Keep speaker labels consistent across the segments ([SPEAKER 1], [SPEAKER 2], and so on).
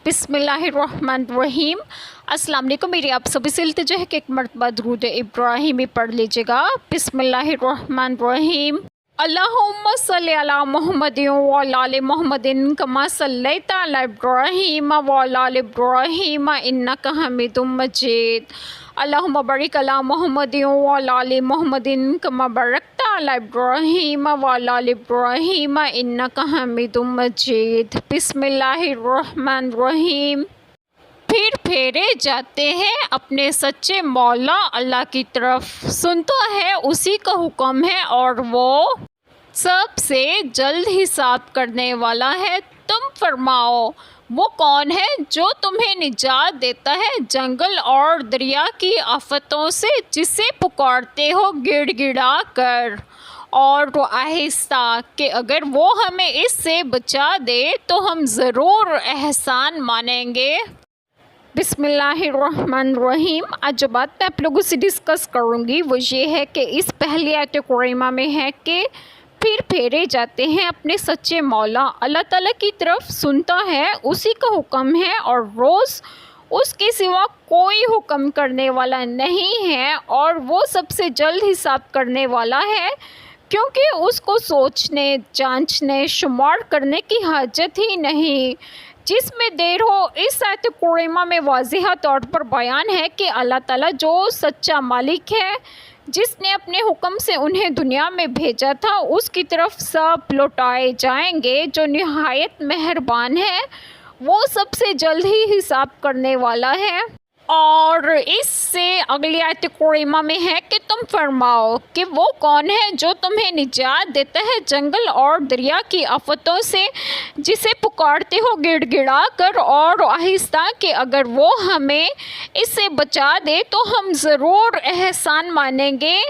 [SPEAKER 1] बिस्मिल्लाहिर्रहमानिर्रहीम। अस्सलाम वालेकुम। मेरी आप सभी से इल्तिजा है कि एक मरतबा दुरूद इब्राहिमी पढ़ लीजिएगा। बिस्मिल्लाहिर्रहमानिर्रहीम। अल्लाहुम्मा सल्लि अला मुहम्मदिन व अला आलि मुहम्मदिन कमा सल्लैता अला इब्राहीम व अला आलि इब्राहीम इन्नका हमीदुम मजीद। अल्लाहुम्मा बारिक अला मुहम्मदिन व अला आलि मुहम्मदिन कमा बारकता अला इब्राहीम व अला आलि इब्राहीम इन्नका हमीदुम मजीद। बिस्मिल्लाहिर्रहमानिर्रहीम। फिर फेरे जाते हैं अपने सच्चे मौला अल्लाह की तरफ, सुनता है उसी का हुक्म है और वो सबसे जल्द हिसाब करने वाला है। तुम फरमाओ वो कौन है जो तुम्हें निजात देता है जंगल और दरिया की आफतों से, जिसे पुकारते हो गिड़गिड़ा कर और आहिस्ता, कि अगर वो हमें इससे बचा दे तो हम ज़रूर एहसान मानेंगे। बिस्मिल्लाहिर्रहमानिर्रहीम। आज जो बात मैं आप लोगों से डिस्कस करूँगी वो ये है कि इस पहली आयत कुरैमा में है कि फिर फेरे जाते हैं अपने सच्चे मौला अल्लाह ताला की तरफ, सुनता है उसी का हुक्म है और रोज़ उसके सिवा कोई हुक्म करने वाला नहीं है, और वो सबसे जल्द हिसाब करने वाला है, क्योंकि उसको सोचने, जांचने, शुमार करने की हाजत ही नहीं। जिसमें देर हो, इस आयत कुरैमा में वाज़िह तौर पर बयान है कि अल्लाह ताला जो सच्चा मालिक है, जिसने अपने हुक्म से उन्हें दुनिया में भेजा था, उसकी तरफ सब लौटाए जाएंगे। जो निहायत मेहरबान है, वो सबसे जल्द ही हिसाब करने वाला है। और इससे अगली आयत कुरैमा में है कि तुम फरमाओ कि वो कौन है जो तुम्हें निजात देता है जंगल और दरिया की आफतों से, जिसे पुकारते हो गिड़गिड़ा कर और आहिस्ता, कि अगर वो हमें इससे बचा दे तो हम ज़रूर एहसान मानेंगे।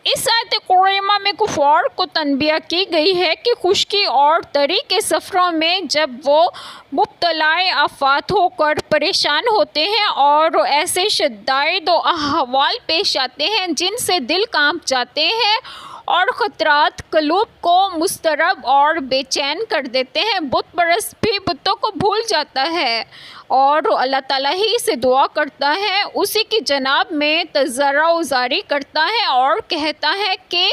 [SPEAKER 1] इस आयत कुरैमा में कुफार को तनबिया की गई है कि खुश्की और तरी के सफ़रों में जब वो मुब्तलाए आफात होकर परेशान होते हैं और ऐसे शद्दाइद अहवाल पेश आते हैं जिनसे दिल कांप जाते हैं और ख़तरात क़ुलूब को मुस्तरब और बेचैन कर देते हैं, बुत परस्त भी बुतों को भूल जाता है और अल्लाह ताला ही से दुआ करता है, उसी की जनाब में तज़र्रुज़ारी करता है और कहता है कि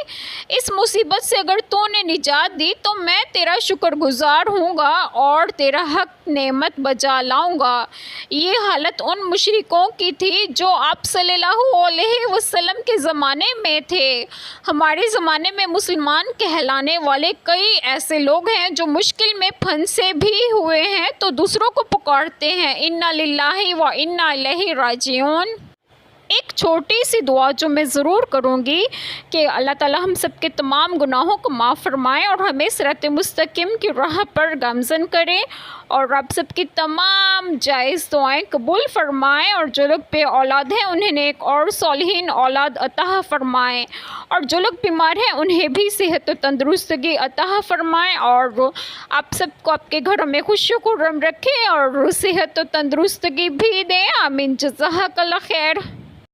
[SPEAKER 1] इस मुसीबत से अगर तूने निजात दी तो मैं तेरा शुक्रगुज़ार हूँगा और तेरा हक़ नेमत बजा लाऊँगा। ये हालत उन मुशरिकों की थी जो आप सल्लल्लाहु अलैहि वसल्लम के ज़माने में थे। हमारे ज़माने में मुसलमान कहलाने वाले कई ऐसे लोग हैं जो मुश्किल में फंसे भी हुए हैं तो दूसरों को पुकारते हैं इन्ना लिल्लाहि व इन्ना इलैहि राजिऊन। एक छोटी सी दुआ जो मैं ज़रूर करूँगी कि अल्लाह ताला हम सब के तमाम गुनाहों को माफ़ फरमाएँ और हमें सिरात मुस्तकीम की राह पर गामज़न करें, और आप सब की तमाम जायज़ दुआएं कबूल फरमाएँ, और जो लोग बे औलाद हैं उन्हें एक और सौलिहीन औलाद अता फरमाएँ, और जो लोग बीमार हैं उन्हें भी सेहत और तंदुरुस्तगी अता फरमाएँ, और आप सबको आपके घरों में खुशी खुर्रम रखें और सेहत और तंदुरुस्तगी भी दें। आमीन। जज़ाकल्लाह खैर।